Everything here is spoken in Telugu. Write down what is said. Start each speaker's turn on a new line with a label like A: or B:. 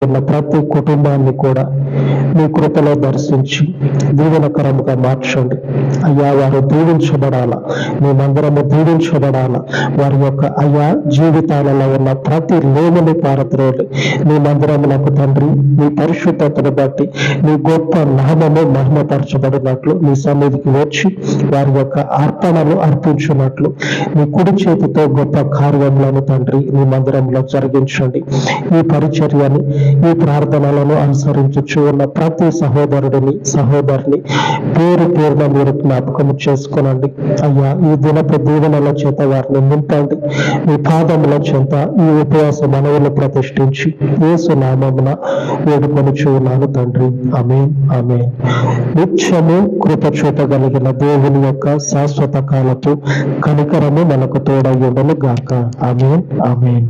A: ఉన్న ప్రతి కుటుంబాన్ని కూడా మీ కృపలో దర్శించి దీవెనకరముగా మార్చండి అయ్యా. వారు దీవించబడాలా, మేమందరము దీవించబడాలా. వారి యొక్క అయ్యా జీవితాలలో ఉన్న ప్రతి లేమిని పారద్రోలి మీ మందిరములకు తండ్రి మీ పరిశుద్ధతను బట్టి మీ గొప్ప నామము మహిమపరచబడినట్లు మీ సన్నిధికి వచ్చి వారి యొక్క అర్పణలు అర్పించినట్లు మీ కుడి చేతితో గొప్ప కార్యములను తండ్రి మీ మందిరంలో జరిగించండి. ఈ పరిచర్యని, ఈ ప్రార్థనలను అనుసరించుచు ఉన్న ప్రతి సహోదరుడిని సహోదరిని పేరు పేరున మీరు జ్ఞాపకం చేసుకునండి అయ్యా. ఈ దినపు దీవెనల చేత వారిని నింపండి. మీ పాదముల చేత ఈ ఉపవాస మనవులు ప్రతిష్ఠించి యేసు నామమున వేడుకొనుచు ఉన్నాను తండ్రి. ఆమేన్, ఆమేన్. నిత్యము కృప చూపగలిగిన దేవుని యొక్క శాశ్వత కాలపు కనికరము మనకు తోడయ్యుండును గాక. ఆమేన్, ఆమేన్.